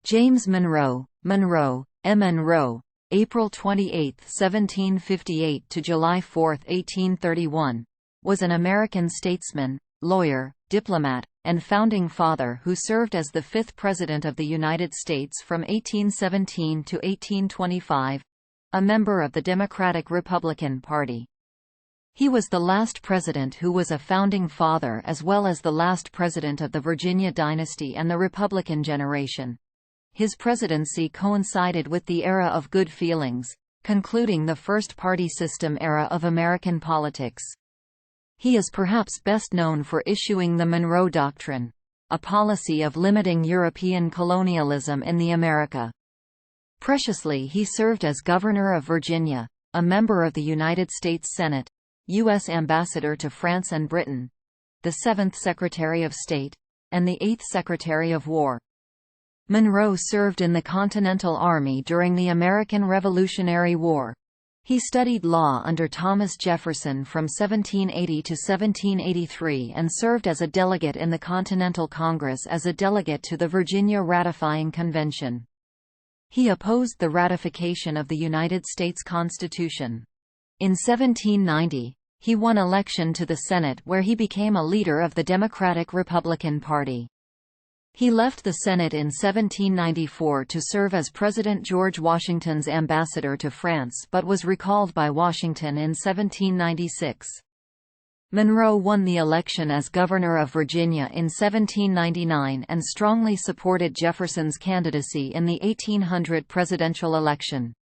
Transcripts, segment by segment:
James Monroe, Monroe, MNRO, April 28, 1758 to July 4, 1831, was an American statesman, lawyer, diplomat, and founding father who served as the fifth President of the United States from 1817 to 1825, a member of the Democratic-Republican Party. He was the last president who was a founding father as well as the last president of the Virginia dynasty and the Republican generation. His presidency coincided with the era of good feelings, concluding the first party system era of American politics. He is perhaps best known for issuing the Monroe Doctrine, a policy of limiting European colonialism in the America. Preciously, he served as Governor of Virginia, a member of the United States Senate, U.S. Ambassador to France and Britain, the 7th Secretary of State, and the 8th Secretary of War. Monroe served in the Continental Army during the American Revolutionary War. He studied law under Thomas Jefferson from 1780 to 1783 and served as a delegate in the Continental Congress as a delegate to the Virginia Ratifying Convention. He opposed the ratification of the United States Constitution. In 1790, he won election to the Senate where he became a leader of the Democratic-Republican Party. He left the Senate in 1794 to serve as President George Washington's ambassador to France but was recalled by Washington in 1796. Monroe won the election as Governor of Virginia in 1799 and strongly supported Jefferson's candidacy in the 1800 presidential election.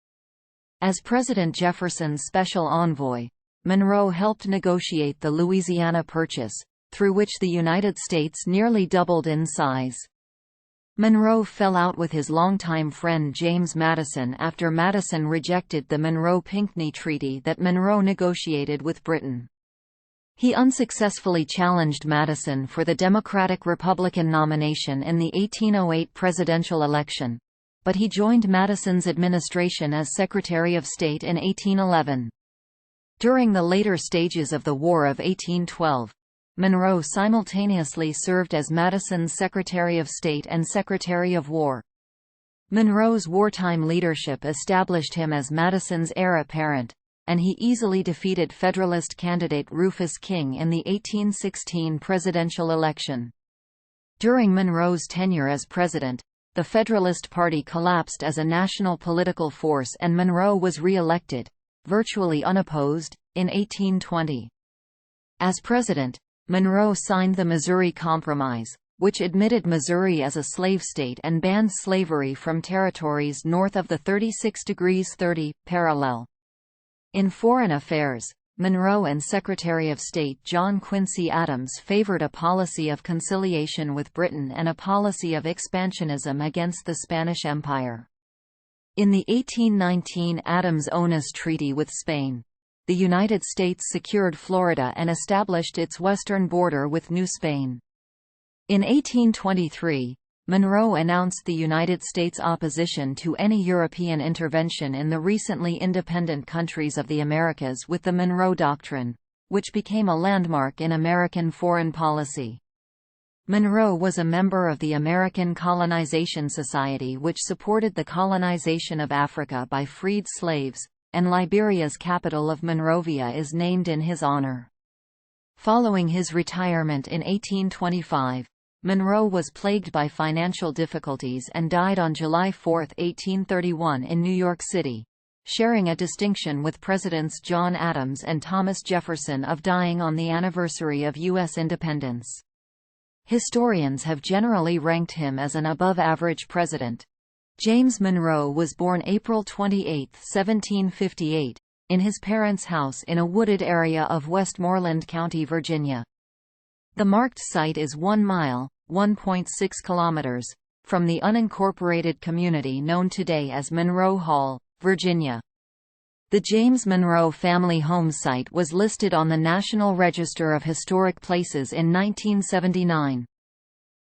As President Jefferson's special envoy, Monroe helped negotiate the Louisiana Purchase, through which the United States nearly doubled in size. Monroe fell out with his longtime friend James Madison after Madison rejected the Monroe-Pinckney Treaty that Monroe negotiated with Britain. He unsuccessfully challenged Madison for the Democratic-Republican nomination in the 1808 presidential election, but he joined Madison's administration as Secretary of State in 1811. During the later stages of the War of 1812, Monroe simultaneously served as Madison's Secretary of State and Secretary of War. Monroe's wartime leadership established him as Madison's heir apparent, and he easily defeated Federalist candidate Rufus King in the 1816 presidential election. During Monroe's tenure as president, the Federalist Party collapsed as a national political force and Monroe was re-elected, virtually unopposed, in 1820. As president, Monroe signed the Missouri Compromise, which admitted Missouri as a slave state and banned slavery from territories north of the 36°30 parallel. In foreign affairs, Monroe and Secretary of State John Quincy Adams favored a policy of conciliation with Britain and a policy of expansionism against the Spanish Empire. In the 1819 Adams-Onis Treaty with Spain, the United States secured Florida and established its western border with New Spain. In 1823, Monroe announced the United States' opposition to any European intervention in the recently independent countries of the Americas with the Monroe Doctrine, which became a landmark in American foreign policy. Monroe was a member of the American Colonization Society, which supported the colonization of Africa by freed slaves, and Liberia's capital of Monrovia is named in his honor. Following his retirement in 1825, Monroe was plagued by financial difficulties and died on July 4, 1831 in New York City, sharing a distinction with Presidents John Adams and Thomas Jefferson of dying on the anniversary of U.S. independence. Historians have generally ranked him as an above-average president. James Monroe was born April 28, 1758, in his parents' house in a wooded area of Westmoreland County, Virginia. The marked site is 1 mile (1.6 kilometers) from the unincorporated community known today as Monroe Hall, Virginia. The James Monroe family home site was listed on the National Register of Historic Places in 1979.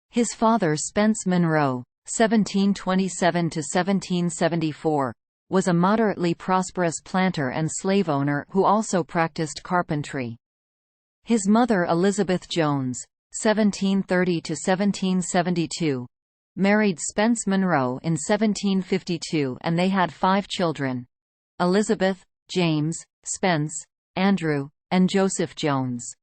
His father, Spence Monroe, 1727–1774, was a moderately prosperous planter and slave owner who also practiced carpentry. His mother, Elizabeth Jones, 1730–1772, married Spence Monroe in 1752 and they had 5 children: Elizabeth, James, Spence, Andrew, and Joseph Jones.